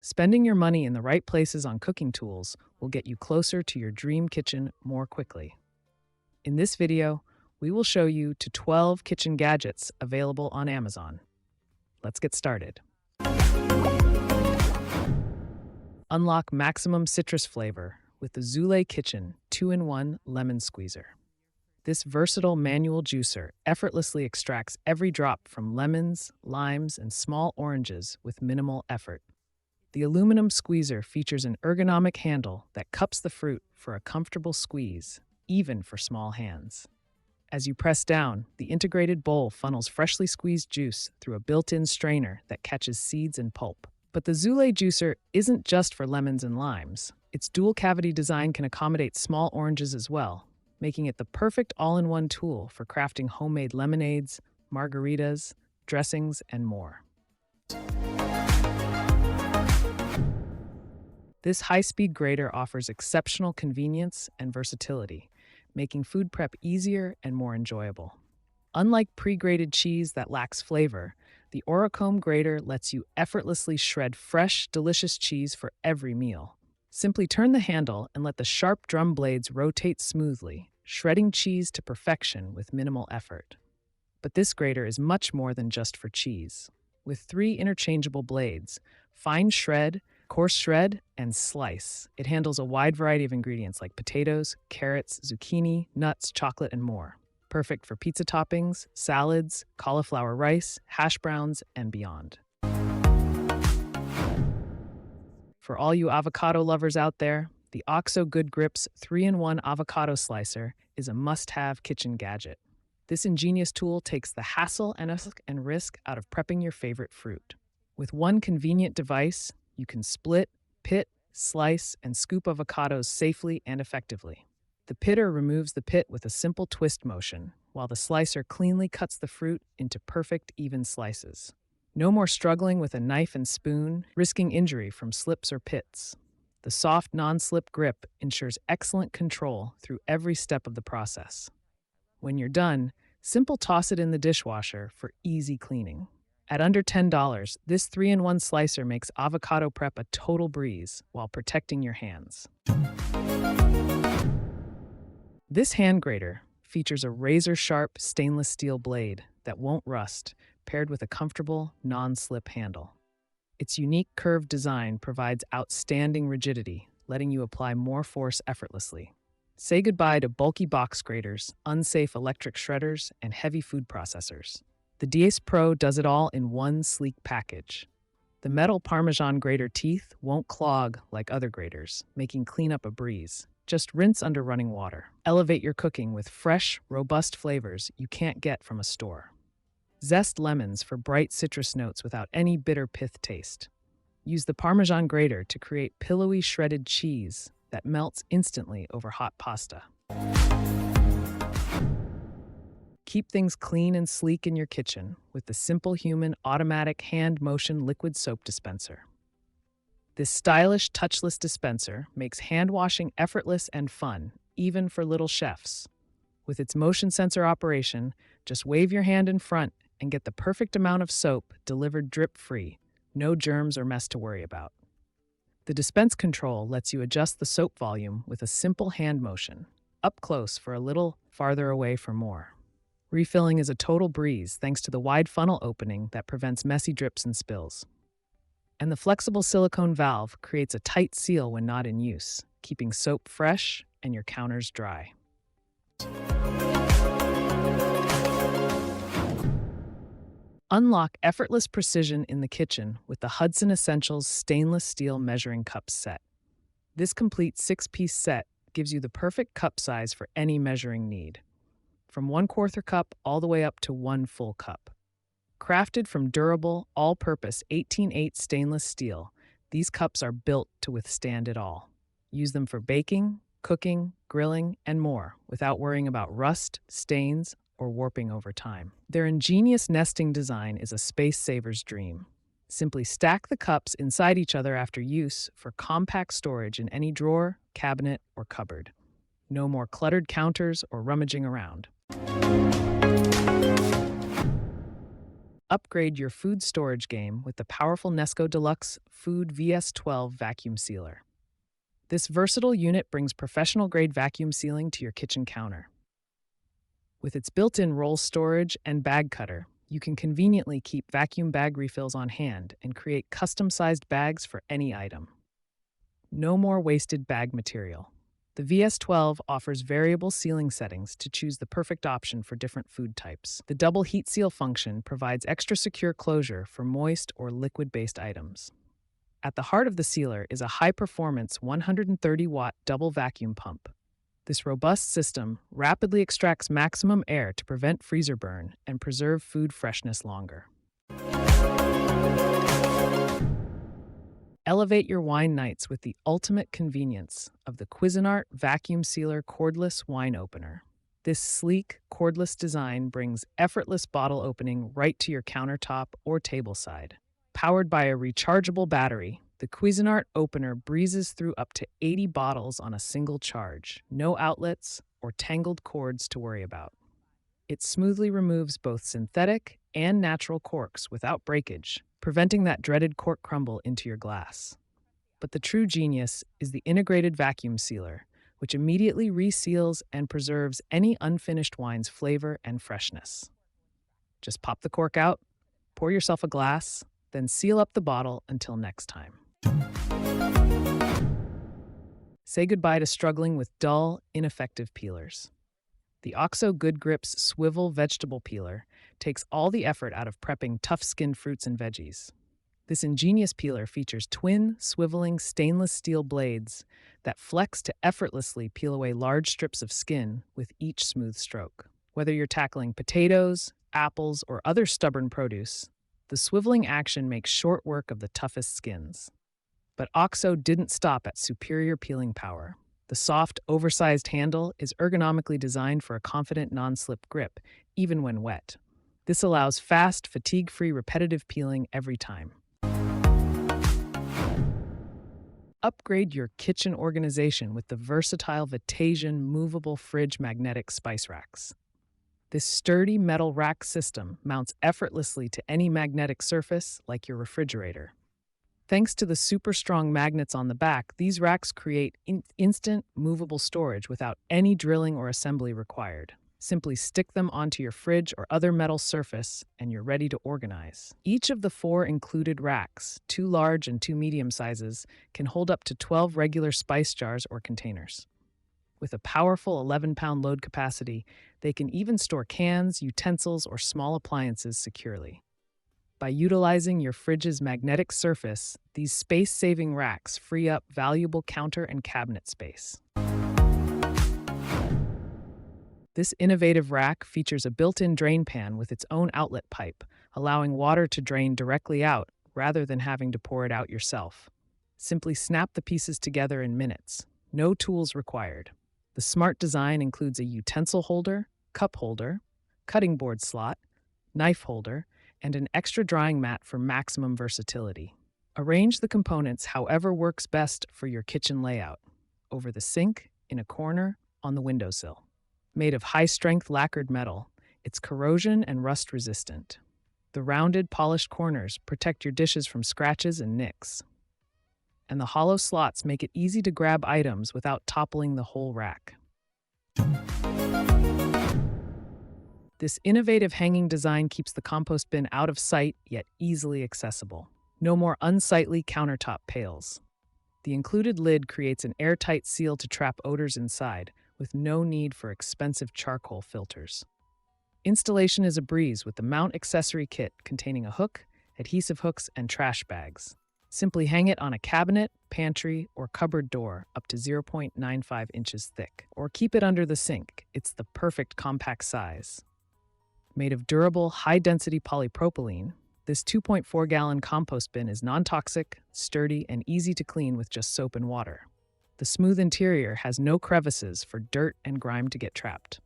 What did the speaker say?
Spending your money in the right places on cooking tools will get you closer to your dream kitchen more quickly. In this video, we will show you to 12 kitchen gadgets available on Amazon. Let's get started. Unlock maximum citrus flavor with the Zulay Kitchen 2-in-1 Lemon Squeezer. This versatile manual juicer effortlessly extracts every drop from lemons, limes, and small oranges with minimal effort. The aluminum squeezer features an ergonomic handle that cups the fruit for a comfortable squeeze, even for small hands. As you press down, the integrated bowl funnels freshly squeezed juice through a built-in strainer that catches seeds and pulp. But the Zulay juicer isn't just for lemons and limes. Its dual-cavity design can accommodate small oranges as well, making it the perfect all-in-one tool for crafting homemade lemonades, margaritas, dressings, and more. This high-speed grater offers exceptional convenience and versatility, making food prep easier and more enjoyable. Unlike pre-grated cheese that lacks flavor, the Ourokhome grater lets you effortlessly shred fresh, delicious cheese for every meal. Simply turn the handle and let the sharp drum blades rotate smoothly, shredding cheese to perfection with minimal effort. But this grater is much more than just for cheese. With 3 interchangeable blades, fine shred, coarse shred, and slice, it handles a wide variety of ingredients like potatoes, carrots, zucchini, nuts, chocolate, and more. Perfect for pizza toppings, salads, cauliflower rice, hash browns, and beyond. For all you avocado lovers out there, the OXO Good Grips 3-in-1 avocado slicer is a must-have kitchen gadget. This ingenious tool takes the hassle and risk out of prepping your favorite fruit. With one convenient device, you can split, pit, slice, and scoop avocados safely and effectively. The pitter removes the pit with a simple twist motion, while the slicer cleanly cuts the fruit into perfect, even slices. No more struggling with a knife and spoon, risking injury from slips or pits. The soft, non-slip grip ensures excellent control through every step of the process. When you're done, simply toss it in the dishwasher for easy cleaning. At under $10, this 3-in-1 slicer makes avocado prep a total breeze while protecting your hands. This hand grater features a razor-sharp stainless steel blade that won't rust, paired with a comfortable, non-slip handle. Its unique curved design provides outstanding rigidity, letting you apply more force effortlessly. Say goodbye to bulky box graters, unsafe electric shredders, and heavy food processors. The Deiss PRO does it all in one sleek package. The metal Parmesan grater teeth won't clog like other graters, making cleanup a breeze. Just rinse under running water. Elevate your cooking with fresh, robust flavors you can't get from a store. Zest lemons for bright citrus notes without any bitter pith taste. Use the Parmesan grater to create pillowy shredded cheese that melts instantly over hot pasta. Keep things clean and sleek in your kitchen with the Simplehuman automatic hand motion liquid soap dispenser. This stylish touchless dispenser makes hand washing effortless and fun, even for little chefs. With its motion sensor operation, just wave your hand in front and get the perfect amount of soap delivered drip-free, no germs or mess to worry about. The dispense control lets you adjust the soap volume with a simple hand motion, up close for a little, farther away for more. Refilling is a total breeze thanks to the wide funnel opening that prevents messy drips and spills. And the flexible silicone valve creates a tight seal when not in use, keeping soap fresh and your counters dry. Unlock effortless precision in the kitchen with the Hudson Essentials stainless steel measuring cup set. This complete 6-piece set gives you the perfect cup size for any measuring need, from 1/4 cup all the way up to 1 full cup. Crafted from durable, all-purpose 18/8 stainless steel, these cups are built to withstand it all. Use them for baking, cooking, grilling, and more without worrying about rust, stains, or warping over time. Their ingenious nesting design is a space saver's dream. Simply stack the cups inside each other after use for compact storage in any drawer, cabinet, or cupboard. No more cluttered counters or rummaging around. Upgrade your food storage game with the powerful Nesco Deluxe Food VS12 vacuum sealer. This versatile unit brings professional-grade vacuum sealing to your kitchen counter. With its built-in roll storage and bag cutter, you can conveniently keep vacuum bag refills on hand and create custom-sized bags for any item. No more wasted bag material. The VS12 offers variable sealing settings to choose the perfect option for different food types. The double heat seal function provides extra secure closure for moist or liquid-based items. At the heart of the sealer is a high-performance 130-watt double vacuum pump. This robust system rapidly extracts maximum air to prevent freezer burn and preserve food freshness longer. Elevate your wine nights with the ultimate convenience of the Cuisinart Vacuum Sealer Cordless Wine Opener. This sleek, cordless design brings effortless bottle opening right to your countertop or tableside. Powered by a rechargeable battery, the Cuisinart opener breezes through up to 80 bottles on a single charge. No outlets or tangled cords to worry about. It smoothly removes both synthetic and natural corks without breakage, preventing that dreaded cork crumble into your glass. But the true genius is the integrated vacuum sealer, which immediately reseals and preserves any unfinished wine's flavor and freshness. Just pop the cork out, pour yourself a glass, then seal up the bottle until next time. Say goodbye to struggling with dull, ineffective peelers. The OXO Good Grips Swivel Vegetable Peeler takes all the effort out of prepping tough-skinned fruits and veggies. This ingenious peeler features twin, swiveling stainless steel blades that flex to effortlessly peel away large strips of skin with each smooth stroke. Whether you're tackling potatoes, apples, or other stubborn produce, the swiveling action makes short work of the toughest skins. But OXO didn't stop at superior peeling power. The soft, oversized handle is ergonomically designed for a confident non-slip grip, even when wet. This allows fast, fatigue-free, repetitive peeling every time. Upgrade your kitchen organization with the versatile Vetacsion movable fridge magnetic spice racks. This sturdy metal rack system mounts effortlessly to any magnetic surface, like your refrigerator. Thanks to the super strong magnets on the back, these racks create instant, movable storage without any drilling or assembly required. Simply stick them onto your fridge or other metal surface, and you're ready to organize. Each of the 4 included racks, 2 large and 2 medium sizes, can hold up to 12 regular spice jars or containers. With a powerful 11-pound load capacity, they can even store cans, utensils, or small appliances securely. By utilizing your fridge's magnetic surface, these space-saving racks free up valuable counter and cabinet space. This innovative rack features a built-in drain pan with its own outlet pipe, allowing water to drain directly out rather than having to pour it out yourself. Simply snap the pieces together in minutes. No tools required. The smart design includes a utensil holder, cup holder, cutting board slot, knife holder, and an extra drying mat for maximum versatility. Arrange the components however works best for your kitchen layout. Over the sink, in a corner, on the windowsill. Made of high-strength lacquered metal, it's corrosion and rust-resistant. The rounded, polished corners protect your dishes from scratches and nicks. And the hollow slots make it easy to grab items without toppling the whole rack. This innovative hanging design keeps the compost bin out of sight, yet easily accessible. No more unsightly countertop pails. The included lid creates an airtight seal to trap odors inside, with no need for expensive charcoal filters. Installation is a breeze with the mount accessory kit containing a hook, adhesive hooks, and trash bags. Simply hang it on a cabinet, pantry, or cupboard door up to 0.95 inches thick. Or keep it under the sink. It's the perfect compact size. Made of durable, high-density polypropylene, this 2.4-gallon compost bin is non-toxic, sturdy, and easy to clean with just soap and water. The smooth interior has no crevices for dirt and grime to get trapped.